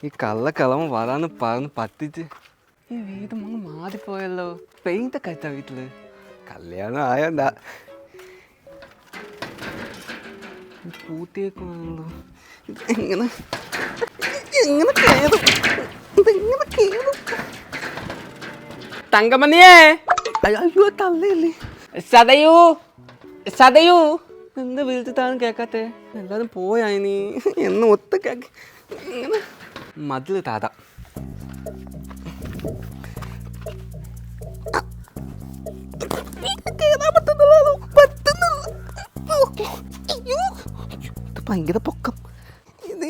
ഈ കള്ളക്കളവൻ വരാന്ന് പറഞ്ഞ് പറ്റിച്ച് ഈ വീട് മാറിപ്പോയല്ലോ. പെയിൻ്റൊക്കെ അയച്ചാ വീട്ടില് കല്യാണം ആയണ്ട പൂട്ടിയേക്കുവാണല്ലോ. ഇതെങ്ങനെ എങ്ങനെ കയറും? ഇതെങ്ങനെ കയറും? തങ്കമണിയേ, അയ്യോ തള്ളയല്ലേ. സദയൂ സദയൂ, എന്താ വിളിച്ചിട്ടാണ് കേൾക്കാത്തെ? എല്ലാവരും പോയാ നീ എന്ന് ഒത്ത കേക്ക്. ഇങ്ങനെ മതില് താത ഭയങ്കര പൊക്കം. ഇത്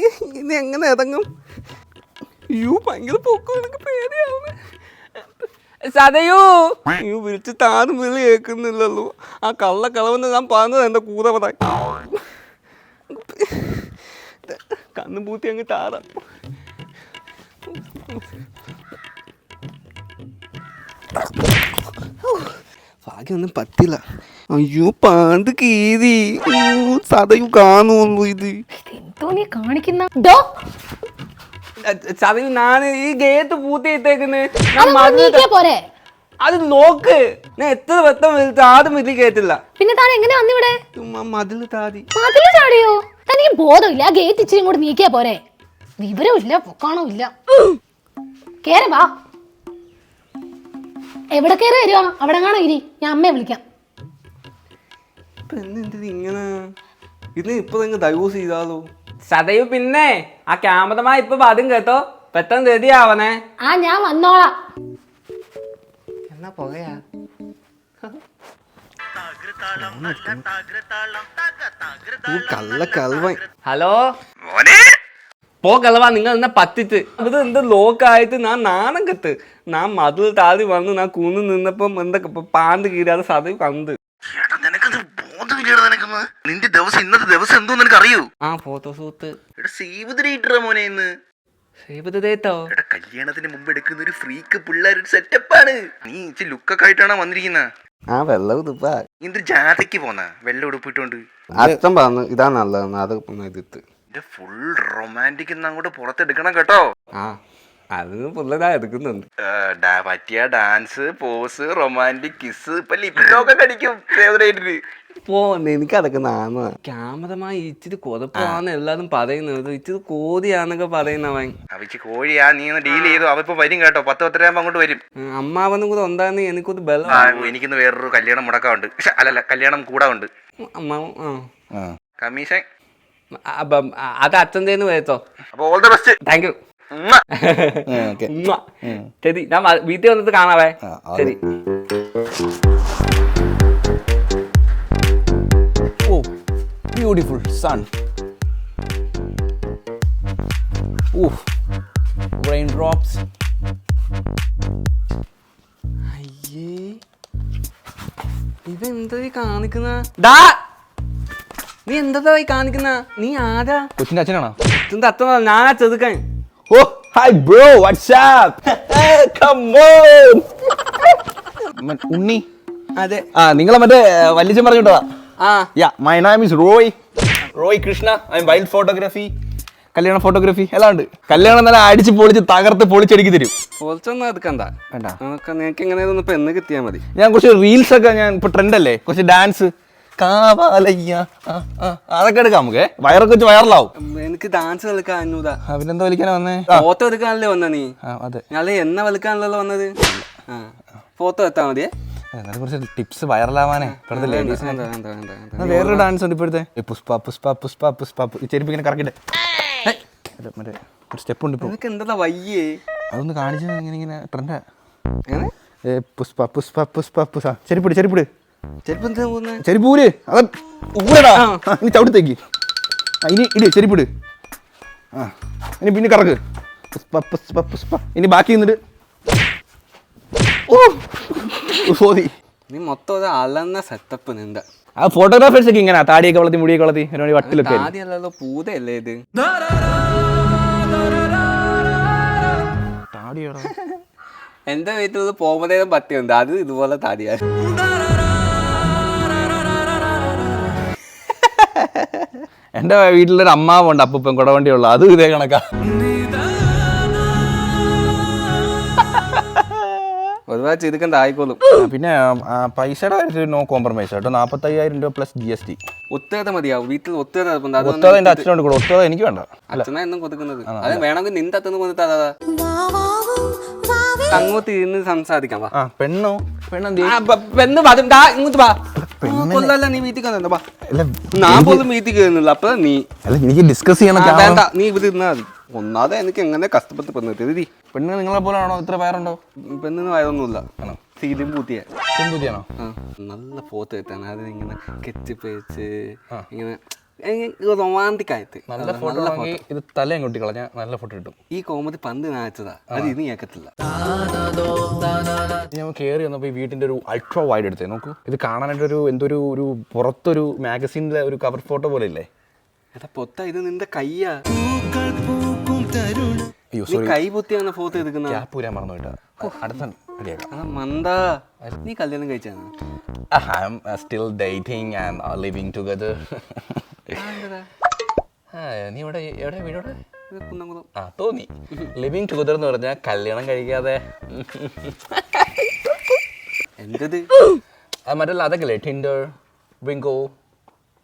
എങ്ങനെ ഇറങ്ങും? അയ്യോ ഭയങ്കര പൊക്കം, എനിക്ക് പേടിയാവുന്നു. സദയൂ, അയ്യോ വിളിച്ച് താനും വിളി കേൾക്കുന്നില്ലല്ലോ. ആ കള്ളക്കളവെന്ന് ഞാൻ പറഞ്ഞത് എൻ്റെ കൂടെ പറയാൻ കണ്ണും പൂത്തി അങ്ങ് താറ. ഭാഗ്യമൊന്നും പറ്റില്ല. അയ്യോ പാണ്ട് കീറി. സദയു കാണുമല്ലോ ഇത്. സദയു ഞാൻ ഈ ഗേറ്റ് പൂത്തിയിട്ടേക്കുന്നേ. അത് നോക്ക്, ഞാൻ എത്ര വട്ടം വിളിച്ചു ആരും വലിയ കേട്ടില്ല. പിന്നെ താൻ എങ്ങനെ വന്നിവിടെ? ചുമ്മാ മതില് താതി. മതില് ചാടിയോ? തനിക്ക് ബോധമില്ല. ആ ഗേറ്റ് ഇച്ചിരി കൂടെ നീക്കിയാ പോരെ. വിവരവും ഇല്ല, പൊക്കാണോ ഇല്ല. കേറി വാ. എവിടെ കയറി വരുവാ? അവിടെ കാണോ ഇരി, ഞാൻ അമ്മയെ വിളിക്കാം. ഇങ്ങനെ ഇത് ഇപ്പൊ ഡൈവോഴ്സ് ചെയ്താലോ? സദയു പിന്നെ ആ ക്യാമറമാ ഇപ്പൊ പാടും കേട്ടോ, പെട്ടെന്ന് റെഡിയാവണേ. ആ ഞാൻ വന്നോളാം. എന്നാ പോകയാ? ഹലോ പോ കളവാ, നിങ്ങൾ എന്നെ പറ്റിച്ച്. ഇത് എന്ത് ലോക്കായിട്ട് ഞാൻ നാണം കെട്ട്. ഞാൻ മതിൽ താഴി വന്ന് ഞാൻ കൂന്ന് നിന്നപ്പം എന്തൊക്കെ പാണ്ട് കീരാതെ സദയു കണ്ട്. നിന്റെ ദിവസം ഇന്നത്തെ ദിവസം എന്തോ നിനക്ക് അറിയൂ? ആ ഫോട്ടോ ഷൂട്ട് മോനെ ഇന്ന് കല്യാണത്തിന് മുമ്പ് എടുക്കുന്ന ഒരു ഫ്രീക്ക് പിള്ളേർ സെറ്റപ്പാണ്. നീ ഇച്ചിരി ലുക്കൊക്കെ ആയിട്ടാണോ വന്നിരിക്കുന്നത്? ആ വെള്ളം ഉടുപ്പാ. എന്ത് ജാഥയ്ക്ക് പോന്ന വെള്ളം ഉടുപ്പിട്ടോണ്ട്? അച്ഛൻ പറഞ്ഞു ഇതാ നല്ലതെന്ന്. അത് ഇതിട്ട് ഫുൾ റൊമാൻറ്റിക് അങ്ങോട്ട് പുറത്തെടുക്കണം കേട്ടോ. ആ അത് പിള്ളേരാ എടുക്കുന്നുണ്ട്. പറ്റിയ ഡാൻസ്, പോസ്, റൊമാൻറ്റിക് കിസ്, ഇപ്പൊ ലിപ്പിലൊക്കെ കടിക്കും ഫേവറേറ്റിന്. എനിക്കതൊക്കെ നാമ ക്യാമറമായി ഇച്ചിരി കൊതപ്പാന്ന് എല്ലാരും പറയുന്നത്. ഇച്ചിരി കോതിയാന്നൊക്കെ പറയുന്നവൻ. അവച്ച് കോഴിയാ, നീ ഒന്ന് ഡീൽ ചെയ്തു. അവ വരും കേട്ടോ, 10-10 അങ്ങോട്ട് വരും. അമ്മാവനും കൂടെ ഉണ്ടാകുന്ന എനിക്കൊരു ബലം. എനിക്കിന്ന് വേറൊരു കല്യാണം മുടക്കാറുണ്ട്. അല്ലല്ല, കല്യാണം കൂടാറുണ്ട്. അമ്മാവൻ കമ്മീഷൻ അത് അച്ഛൻ്റെ വേത്തോ. അപ്പൊ all the best. Thank you. ശരി, ഞാൻ വീട്ടിൽ വന്നിട്ട് കാണാവേ. ശരി. Beautiful sun. Oof. Raindrops. അയ്യേ ഇതെന്താ കാണിക്കുന്ന? നീ എന്താ കാണിക്കുന്ന? നീ ആരാ? കൊച്ചിന്റെ അച്ഛനാണോ? അച്ഛൻ ഞാനാ ചെറുക്കൻ. Oh, hi bro, what's up? Come on. ഉണ്ണി. അതെ. നിങ്ങളെ മറ്റേ വല്യച്ഛൻ പറഞ്ഞിട്ടതാ. Yeah, my name is Roy Krishna. I'm wild photography. കല്യാണ ഫോട്ടോഗ്രാഫി എല്ലാം ഉണ്ട്. കല്യാണം നല്ല അടിച്ച് പൊളിച്ച് തകർത്ത് പൊളിച്ചെടുക്കി തരും. പൊളിച്ചൊന്നും എടുക്കണ്ട, നിനക്ക് എങ്ങനെയായിരുന്നു ഇപ്പൊ എന്ന് കിട്ടിയാൽ മതി. ഞാൻ കുറച്ച് റീൽസ് ഒക്കെ, ഞാൻ ഇപ്പൊ ട്രെൻഡ് അല്ലേ, കുറച്ച് ഡാൻസ് കാവാലയ്യ അതൊക്കെ എടുക്കാം നമുക്ക്. വയറൊക്കെ വെച്ച് വൈറലാവും. എനിക്ക് ഡാൻസ് കളിക്കാൻ അഞ്ഞൂതാ. പിന്നെന്താ വലിക്കാനാ വന്നേ? ഫോട്ടോ എടുക്കാനല്ലേ വന്ന നീ? അതെ. ഞാളെ എന്നെ വലിക്കാനല്ലോ വന്നത്. ഫോട്ടോ എത്താ മതിയേ. കുറച്ച് ടിപ്സ് വൈറലാവാനേ. വേറൊരു ഡാൻസ് ഉണ്ട് ഇപ്പോഴത്തെ, പുഷ്പ പുഷ്പ പുഷ്പ പുഷ്പ. ചെരുപ്പ് ഇങ്ങനെ കറക്കിട്ടെ മറ്റേ ഒരു സ്റ്റെപ്പ് ഉണ്ട് ഇപ്പൊ. എന്താ വയ്യേ? അതൊന്ന് കാണിച്ചു. ഇങ്ങനെ ഇങ്ങനെ ട്രെൻഡാ. പുഷ്പ പുഷ്പ പുഷ്പ പുഷ്പ. ചെരുപ്പിട് ചെരുപ്പിട്. ചെരുപ്പൂര് അത് ഊരടാ. ഇനി ചവിട്ടത്തേക്ക്. ഇനി ഇട് ചെരുപ്പിട്. ഇനി പിന്നെ കറക്ക്. പുഷ്പ പുഷ്പ പുഷ്പ. ഇനി ബാക്കി നിന്നിട്ട് നീ മൊത്തം അളന്ന സെറ്റപ്പ് നിന്റെ. ആ ഫോട്ടോഗ്രാഫേഴ്സ് ഒക്കെ ഇങ്ങനെ താടിയൊക്കെ വളർത്തി മുടിയൊക്കെ വളർത്തി വട്ടിലൊക്കെ. ആദ്യമല്ലല്ലോ പൂതയല്ലേ ഇത്? താടിയോടാ. എന്റെ വീട്ടിൽ പോകുമ്പോഴേക്കും പട്ടിയുണ്ട്, അത് ഇതുപോലെ താടിയാ. എൻ്റെ വീട്ടിലൊരു അമ്മാവുണ്ട്, അപ്പൂപ്പൻ കുടവണ്ടിയുള്ള, അതും ഇതേ കണക്കാ. ഒരുപാട് ചെയ്തിക്കണ്ട ആയിക്കോളും. പിന്നെ പൈസയുടെ കാര്യത്തിൽ നോ കോംപ്രമൈസ് കേട്ടോ. 45,000 രൂപ പ്ലസ് GST. ഒത്തേത മതിയാവും, വീട്ടിൽ ഒത്തേത ഒത്തത് എൻ്റെ അച്ഛനോട് കൂടെ, ഒത്തത് എനിക്ക് വേണ്ട. അച്ഛനാ എന്നും കൊതുക്കുന്നത്. അത് വേണമെങ്കിൽ നിന്റെ അത്തന്ന് കൊന്നിട്ടാ അങ്ങോട്ട് ഇരുന്ന് സംസാരിക്കാം. പെണ്ണോ? പെണ്ണ് ഇങ്ങോട്ട് വാ. കൊല്ലല്ല, നീ വീട്ടിൽ കണ്ടോ? ഞാൻ പോലും വീട്ടിൽ കയറുന്നില്ല. അപ്പൊ നീ എനിക്ക് ഡിസ്കസ് ചെയ്യണം. വേണ്ട, നീ ഇവിടെ ഇരുന്നാ മതി. ഒന്നാതെ എനിക്ക് എങ്ങനെ കഷ്ടപ്പെട്ട് പെണ്ണ് കിട്ടിയത്. പെണ്ണ് നിങ്ങളെ പോലെ ആണോ? ഇത്ര പേരുണ്ടോ? പെണ്ണിന് വയറൊന്നുമില്ല. സീലും പൂത്തിയ സിന്ധുതിയാണോ? നല്ല ഫോട്ടോ എടുത്താണ്. അതിങ്ങനെ കെട്ടിപ്പേച്ച് ഇങ്ങനെ റൊമാൻറ്റിക് ആയിട്ട് നല്ല ഫോട്ടോ ആണെങ്കിൽ ഇത് തലയും കൊട്ടി കളഞ്ഞാൽ നല്ല ഫോട്ടോ കിട്ടും. ഈ കോമഡി പണ്ട് നാച്ചതാ, അത് ഇനി കേൾക്കത്തില്ല. ഞാൻ കയറി വന്നപ്പോൾ ഈ വീട്ടിൻ്റെ ഒരു അൾട്രാ വൈഡ് എടുത്തേ നോക്കൂ. ഇത് കാണാനായിട്ടൊരു എന്തൊരു ഒരു പുറത്തൊരു മാഗസീനിലെ ഒരു കവർ ഫോട്ടോ പോലെ ഇല്ലേ? എടാ പൊത്ത, ഇത് നിന്റെ കയ്യാ. അയ്യോ നീ കൈ പൊത്തിയാണ് ഫോട്ടോ എടുക്കുന്നത്. ക്യാപ്പ് ഊരാൻ മറന്നു പോയിട്ടാ. അടുത്ത മന്ദാ, നീ കല്യാണം കഴിച്ചാണ്? I'm still dating and living together. നീ ഇവിടെ എവിടെ വീടോടെ? തോന്നി. ലിവിങ് ടുഗദർ എന്ന് പറഞ്ഞാൽ കല്യാണം കഴിക്കാതെ എന്തത് മറ്റല്ല അതൊക്കെ അല്ലേ? ടിൻഡർ, ബിങ്കോ,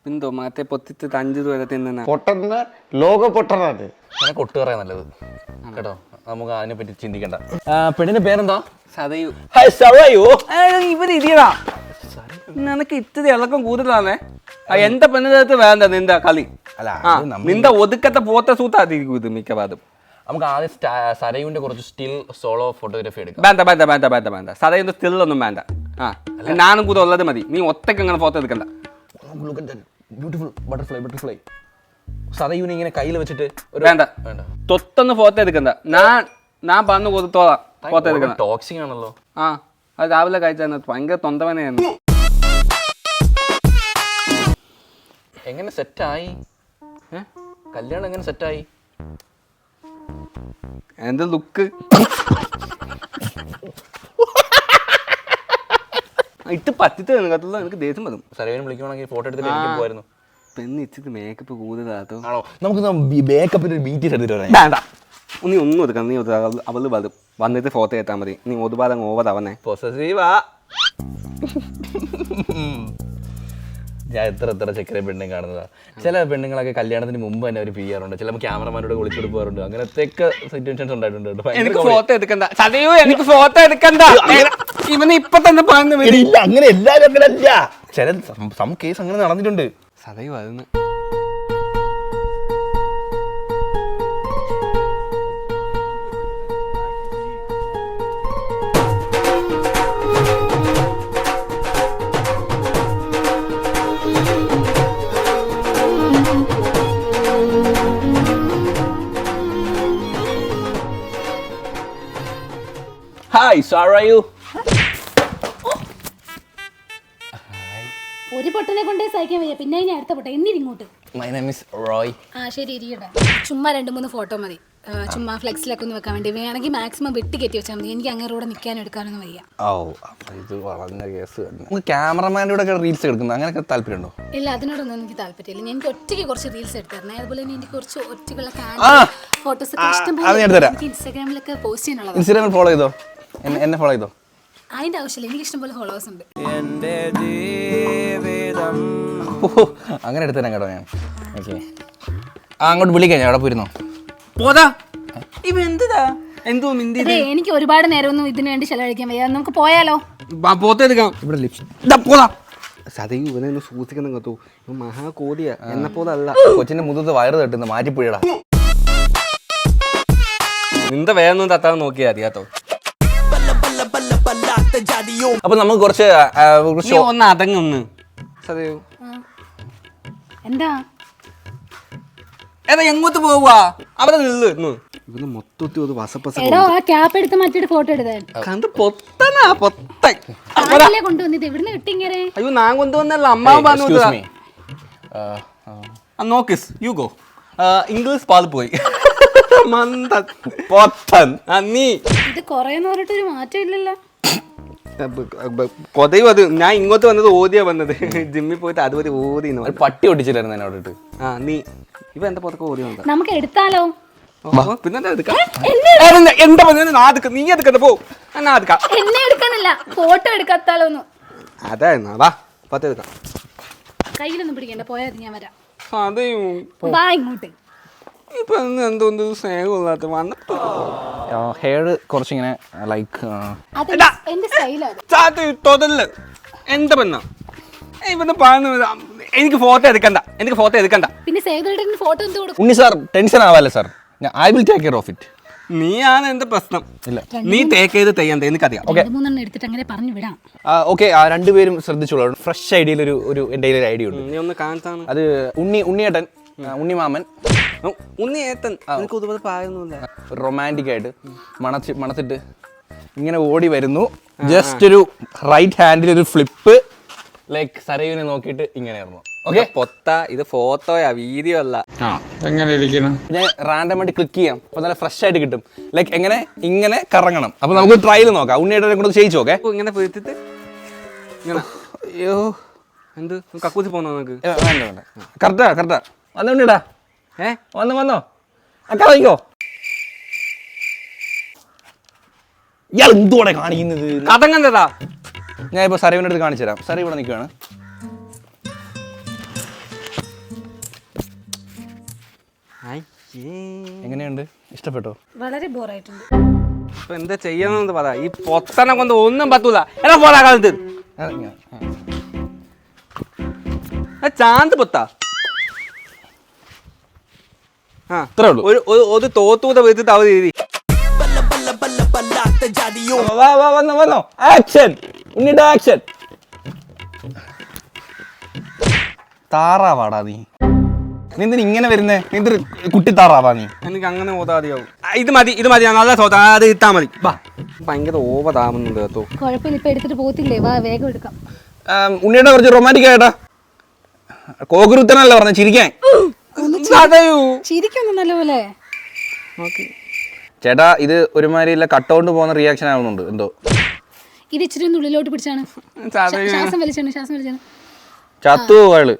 പിന്തോ മറ്റേ പൊത്തിട്ട് 5 രൂപ തിന്ന പൊട്ടന്ന ലോക പൊട്ടനാണ്. അങ്ങനെ കൊട്ടു പറയാൻ നല്ലത് കേട്ടോ. നമുക്ക് അതിനെ പറ്റി ചിന്തിക്കണ്ട. പെണ്ണിന്റെ പേരെന്താ? സതയു. ഇവര് ഇരിയടാ, നിനക്ക് ഇത്തിരി ഇളക്കം കൂടുതലാണേ. എന്റെ പെണ്ണിനകത്ത് വേണ്ട നിന്റെ കളി. നിന്റെ ഒതുക്കത്തെ പോത്ത സൂത്താതിരിക്കും ഇത് മിക്കവാറും. നമുക്ക് ആദ്യം സരയുവിന്റെ കുറച്ച് സ്റ്റിൽ സോളോ ഫോട്ടോഗ്രാഫി എടുക്കാം. വേണ്ട സതയുടെ സ്റ്റില്ലൊന്നും വേണ്ട. ഞാനും കൂടെ ഉള്ളത് മതി. നീ ഒറ്റയ്ക്ക് അങ്ങനെ ഫോട്ടോ എടുക്കണ്ട. ബ്യൂട്ടിഫുൾ ബട്ടർഫ്ലൈ സതയുവിനെ ഇങ്ങനെ കയ്യിൽ വെച്ചിട്ട് വേണ്ട തൊത്തൊന്ന് ഫോട്ടോ എടുക്കണ്ട. ഞാൻ പറഞ്ഞു കൊടുത്തോളാം ഫോട്ടോ എടുക്കണം. ടോക്സിക് ആണല്ലോ. അത് രാവിലെ കഴിച്ചാൽ ഭയങ്കര തൊണ്ടവനെയാണ്. എങ്ങനെ സെറ്റായി? കല്യാണം എങ്ങനെ സെറ്റായി? എന്റെ ലുക്ക് ഇട്ട് പറ്റിട്ട് കത്തുള്ള എനിക്ക് ദേഷ്യം വരും. സരവിനെ വിളിക്കുവാണെങ്കിൽ ഫോട്ടോ എടുത്തിട്ട് എനിക്ക് പോയിരുന്നു. പെണ്ണ് ഇച്ചിട്ട് മേക്കപ്പ് കൂടുതലാത്തോ? ആണോ? നമുക്ക് മേക്കപ്പിന് BTS എടുത്തിട്ട് വരാം. വേണ്ട, നീ ഒന്നും എടുക്കണം. നീ അവള് വരും വന്നിട്ട് ഫോട്ടോ എടുത്താൽ മതി. നീ ഒരുപാട് ഓവർ അവനെ പൊസസീവാ. ഞാൻ എത്ര ചെക്കരെ പെണ്ണും കാണുന്നതാ. ചില പെണ്ണുങ്ങളൊക്കെ കല്യാണത്തിന് മുമ്പ് തന്നെ അവർ ചെയ്യാറുണ്ട്. ചില ക്യാമറമാനോട് വിളിച്ചെടുത്ത് പോകാറുണ്ട്. അങ്ങനത്തെയൊക്കെ സിറ്റുവേഷൻസ് ഉണ്ടായിട്ടുണ്ട്. എനിക്ക് ഫോട്ടോ എടുക്കണ്ട സതയോ, എനിക്ക് ഫോട്ടോ എടുക്കണ്ട. ഇവന് ഇപ്പൊ തന്നെ പറഞ്ഞു ഇല്ല, അങ്ങനെ എല്ലാവരും അങ്ങനെ അല്ല. ചില സം കേസ് അങ്ങനെ നടന്നിട്ടുണ്ട്. സതയോ അതെന്ന് ഹായ് സാറയു. ഒരു പൊട്ടനെ കൊണ്ടേ സഹിക്കാൻ വയ്യ, പിന്നെ ഇനി അടുത്ത പൊട്ട എന്നിരിങ്ങോട്ട്. My name is Roy. ശരി ഇരിക്കട്ടെ. ചുമ്മാ 2-3 ഫോട്ടോ മതി. ചുമ്മാ ഫ്ലെക്സിലൊക്കെ ഒന്ന് വെക്കാൻ വേണ്ടി. വേണമെങ്കിൽ മാക്സിമം വെട്ടി കെട്ടി വെച്ചാൽ മതി. എനിക്ക് അങ്ങനെ കൂടെ നിൽക്കാനും എടുക്കാനൊന്നും വയ്യ. ഇത് വളർന്ന കേസ് തന്നെ. നമുക്ക് ക്യാമറമാൻ്റെ കൂടെ ഒക്കെ റീൽസ് എടുക്കുന്നത് അങ്ങനെയൊക്കെ താല്പര്യമുണ്ടോ? ഇല്ല, അതിനോടൊന്നും എനിക്ക് താല്പര്യമില്ല. എനിക്ക് ഒറ്റയ്ക്ക് കുറച്ച് റീൽസ് എടുത്തായിരുന്നു. അതുപോലെ തന്നെ എനിക്ക് കുറച്ച് ഒറ്റയ്ക്കുള്ള ഫോട്ടോസ് ഒക്കെ ഇഷ്ടംപോലെ എനിക്ക് ഇൻസ്റ്റാഗ്രാമിലൊക്കെ പോസ്റ്റ് ചെയ്യാനുള്ളത്. ഇൻസ്റ്റാഗ്രാമിൽ ഫോളോ ചെയ്തോ? എന്നെ ഫോളോ ചെയ്തോ? അതിന്റെ ആവശ്യമില്ല, എനിക്ക് ഇഷ്ടംപോലെ ഫോളോവേഴ്സ് ഉണ്ട്. അങ്ങനെ എടുത്തരാം കേട്ടോ ഞാൻ. ഓക്കെ, അങ്ങോട്ട് വിളിക്കാം. ഞാൻ അവിടെ പോയിരുന്നോ? എനിക്ക് ഒരുപാട് നേരമൊന്നും ഇതിനു വേണ്ടി ചെലവഴിക്കാൻ വയ്യ. നമുക്ക് പോയാലോ? ഇവിടെ സതയു ഇവനെ സൂക്ഷിക്കണം കേട്ടോ. മഹാകോടിയാ, എന്നെ പോലെ അല്ല. കൊച്ചിന്റെ മുതത്ത് വയറ് തട്ടുന്ന മാറ്റിപ്പോയടാ. നിന്റെ വേഗം തട്ടാൻ നോക്കിയാ മതി കേട്ടോ. അപ്പൊ നമുക്ക് കുറച്ച് ഒന്ന് അതങ്ങൊന്ന് സതയു. എന്താ ഏതാ എങ്ങോട്ട് പോവാ? അവിടെ നിന്ന് ഇവന് മൊത്തത്തിൽ ഒരു വസപ്പസ ക്യാപ്പ് എടുത്ത് മാറ്റിട്ട് ഫോട്ടോ എടുത്താൽ കണ്ട് പൊത്തനാ പൊത്തൻ കൊണ്ടുവന്നിട്ട് ഇവിടുന്ന് കിട്ടിങ്ങനെ. അയ്യോ ഞാൻ കൊണ്ടുവന്നല്ല, അമ്മാവ് പറഞ്ഞു. നോക്കിസ് യു ഗോ. ഇംഗ്ലീഷ് പാൽ പോയി. നീ ഇത് കൊറേന്ന് പറഞ്ഞിട്ടൊരു മാറ്റം ഇല്ലല്ലോ. കൊതയും അത് ഞാൻ ഇങ്ങോട്ട് വന്നത് ഓതിയാ വന്നത് ജിമ്മിൽ പോയിട്ട് അതുപോലെ ഓതി ഒരു പട്ടി ഒട്ടിച്ചില്ലായിരുന്നു എന്നോട് ഇട്ട്. ആ നീ ഇവ എന്താ പുറത്തൊക്കെ ഓതി വന്നതാ നമുക്ക് എടുത്താലോ? പിന്നെ എന്താ പറഞ്ഞ നീ എടുക്കണ്ട പോ എന്നാ എടുക്കാം എന്നെ എടുക്കാനല്ല, ഫോട്ടോ എടുക്കാത്താലോന്ന്. അതായിരുന്നു വാ പത്ത് എടുക്കാം. കയ്യിലൊന്നും പിടിക്കണ്ട, പോയാൽ ഞാൻ വരാം. അതെയോ വാ ഇങ്ങോട്ട്. ഇപ്പൊ എന്തോന്ന് സ്നേഹമില്ലാത്ത വന്നപ്പോ ഹെയർ കുറച്ചിങ്ങനെ ലൈക്ക് അത് എന്റെ സ്റ്റൈലാണ്. തൊതല് എന്താ പറഞ്ഞ ഇവന്ന് പറയുന്നത് എനിക്ക് ഫോട്ടോ എടുക്കണ്ട. പിന്നെ സേതുവേട്ടന് ഫോട്ടോ എന്ത് കൊടുക്കും? ഉണ്ണി സാർ ടെൻഷൻ ആവാല്ലേ sir, I will take care of it. നീയാണ് എന്റെ പ്രശ്നം. ഇല്ല നീ ടേക്ക് ചെയ്ത് തെയ്യണ്ട എനിക്കറിയാം. 2-3 എടുത്തിട്ട് അങ്ങനെ പറഞ്ഞു വിടാം. ഓക്കെ, രണ്ടുപേരും ശ്രദ്ധിച്ചോളൂ. ഫ്രഷ് ഐഡിയയിൽ ഒരു എൻ്റെ കയ്യിൽ ഒരു ഐഡിയ ഉണ്ട്. നീ ഒന്ന് കാണിച്ചാണ്. അത് ഉണ്ണിയേട്ടൻ, ഉണ്ണിമാമൻ, ഉണ്ണി ഏത്തൻ എനിക്ക് ഇതുപോലെ പായൊന്നുമില്ല. റൊമാൻറ്റിക് ആയിട്ട് മണത്തിട്ട് ഇങ്ങനെ ഓടി വരുന്നു. ജസ്റ്റ് ഒരു റൈറ്റ് ഹാൻഡിൽ ഒരു ഫ്ലിപ്പ്, ലൈക്ക് സരയുവിനെ നോക്കിയിട്ട് ഇങ്ങനെയായിരുന്നു. ഓക്കെ, പൊത്ത ഇത് ഫോട്ടോയാ വീഡിയോ അല്ല. എങ്ങനെ ഇരിക്കണം? ഞാൻ റാൻഡം ആയിട്ട് ക്ലിക്ക് ചെയ്യാം, അപ്പൊ നല്ല ഫ്രഷ് ആയിട്ട് കിട്ടും. ലൈക്ക് ഇങ്ങനെ കറങ്ങണം. അപ്പൊ നമുക്ക് ട്രയൽ നോക്കാം. ഉണ്ണിയേട്ടനെ കൊണ്ട് ചെയ്യിച്ചു നോക്കേ. ഇങ്ങനെ പോയിട്ട് ഇങ്ങനെ അയ്യോ, എന്ത് കക്കൂസി പോന്നോ നിനക്ക്? വേണ്ട കറക്റ്റാ വന്നുണ്ടാ. വന്നോ അക്ക വാങ്ങിക്കോ. ഇയാൾ എന്തുകൂടെ കാണിക്കുന്നത്? കഥങ്ങണ്ടതാ. ഞാൻ ഇപ്പൊ സരവിന്റെ അടുത്ത് കാണിച്ചു തരാം. സര ഇവിടെ നിൽക്കുകയാണ്. എങ്ങനെയുണ്ട്? ഇഷ്ടപ്പെട്ടോ? വളരെ ബോറായിട്ടുണ്ട്. ഇപ്പൊ എന്താ ചെയ്യണമെന്ന് പറ. ഈ പൊത്തനെ കൊണ്ട് ഒന്നും പറ്റൂല. എന്നാ പോടാ കാലത്ത് ചാന്ത് പൊത്ത. ആ ഇത്രേ ഉള്ളൂ. ഒരു തോത്തൂത വെച്ചിട്ട് അവധി എഴുതി. വന്നോ ആക്ഷൻ. ഉണ്ണിയുടെ ആക്ഷൻ. താറാവാടാ നീ എന്തിന് ഇങ്ങനെ വരുന്നേ? എന്തൊരു കുട്ടി താറാവാ നീ? എനിക്ക് അങ്ങനെ ഓതാതിയാവും. ഇത് മതി ഞാൻ നല്ല തോത്താ. അത് ഇട്ടാ മതി. ഭയങ്കര ഓവതാവുന്നുണ്ട് കേട്ടോ. കുഴപ്പമില്ല, ഇപ്പൊ എടുത്തിട്ട് പോകത്തില്ലേ? വാ വേഗം എടുക്കാം. ഉണ്ണിയുടെ കുറച്ച് റൊമാൻറ്റിക് ആയിട്ടാ. കോകുരുത്തനല്ല പറഞ്ഞ ചിരിക്കാൻ. ചിരിക്കൊന്നും നല്ലപോലെ. ചേട്ടാ ഇത് ഒരുമാതിരി കട്ടൗണ്ട് പോകുന്ന റിയാക്ഷൻ ആവുന്നുണ്ട് എന്തോ. ഇത് ഇച്ചിരി ഒന്ന് ഉള്ളിലോട്ട് പിടിച്ചാണ്. ശ്വാസം വലിച്ചാണ്. ചത്തു അയാള്.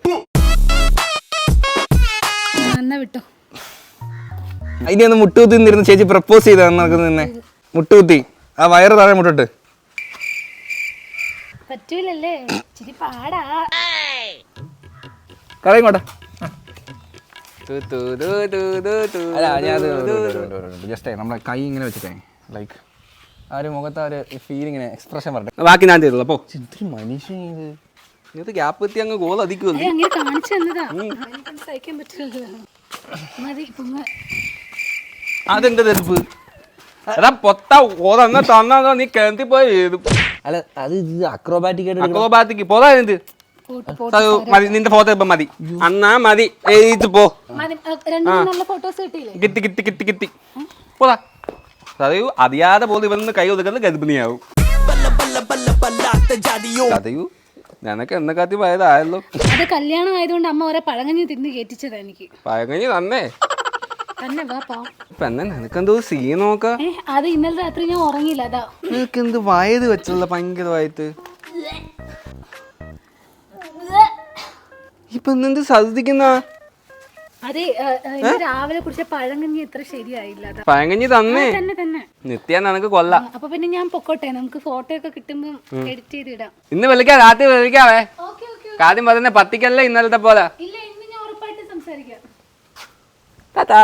എന്നാ വിട്ടോ. അതിനെ ഒന്ന് മുട്ടുകുത്തി നിന്നിരുന്ന് ചേച്ചി പ്രപ്പോസ് ചെയ്ത നിന്നെ മുട്ടുകുത്തി ആ വയറ് താഴെ മുട്ടിട്ട്. പറ്റൂലല്ലേ, ഇച്ചിരി പാടാ. കളയങ്ങോട്ടെ. ജസ്റ്റ് നമ്മളെ കൈ ഇങ്ങനെ വെച്ചിട്ടേ ലൈക്ക് ആ ഒരു മുഖത്ത് ആ ഒരു ഫീലിങ്ങനെ എക്സ്പ്രഷൻ പറഞ്ഞേ. ബാക്കി ഞാൻ ചെയ്തോളൂ. അപ്പോ ഇത്തിരി മനുഷ്യൻ ഇത് ഇത് ഗ്യാപ്പ് എത്തി അങ്ങ് ഗോൾ അധിക്കുമല്ലോ. അങ്ങനെ കാണിച്ചു തന്നതാ. എനിക്കൊന്നും സഹിക്കാൻ പറ്റില്ലല്ലോ. മതി അതെന്ത് തെരുപ്പ്? എടാ പൊത്ത ഓതങ്ങ തന്നോ നീ കിണറ്റി പോയി ചെയ്തു. അല്ല അത് ഇത് അക്രോബാറ്റിക് അക്രോബാറ്റിക്ക് പോതാ എന്ത് മതി. നിന്റെ ഫോട്ടോ ഇപ്പം മതി. അന്നാ മതി. എഴുതി പോ. ഫോട്ടോസ് കിട്ടിയില്ലേ? കിട്ടി പോതാ. അതയോ അറിയാതെ പോലെ ഇവന്ന് കൈ ഒതുക്കുന്നത് ഗർഭിണിയാവും. അതയോ നിനക്ക് എന്നെ കാത്തി പോയതായല്ലോ. അത് കല്യാണം ആയതുകൊണ്ട് അമ്മ ഓരോ പഴങ്കഞ്ഞി തിന്ന് കേറ്റിച്ചതാ എനിക്ക്. പഴങ്കഞ്ഞി തന്നേ തന്നെ വാപ്പാ. പെണ്ണെ നിനക്കെന്തോ സീൻ നോക്ക. അത് ഇന്നലെ രാത്രി ഞാൻ ഉറങ്ങിയില്ല, അതാ. നിനക്ക് എന്ത് വയത് വെച്ചല്ല ഭയങ്കരമായിട്ട്. ഇപ്പൊ എന്ത് ശ്രദ്ധിക്കുന്ന? അതെ, രാവിലെ കുടിച്ച പഴങ്കഞ്ഞി എത്ര ശരിയായില്ല. പഴങ്കഞ്ഞി തന്നേ തന്നെ നിത്യ നിനക്ക് കൊല്ലാം. അപ്പൊ പിന്നെ ഞാൻ പൊക്കോട്ടെ, നമുക്ക് ഫോട്ടോ ഒക്കെ കിട്ടുമ്പോ എഡിറ്റ് ചെയ്ത് ഇടാം. ഇന്ന് വിളിക്കാം, രാത്രി വിളിക്കാവേ. ആദ്യം പറഞ്ഞ പത്തിക്കല്ലേ ഇന്നലത്തെ പോലെ. ഇല്ല, ഇന്ന് ഞാൻ ഉറപ്പായിട്ട് സംസാരിക്കാം. ടാറ്റാ.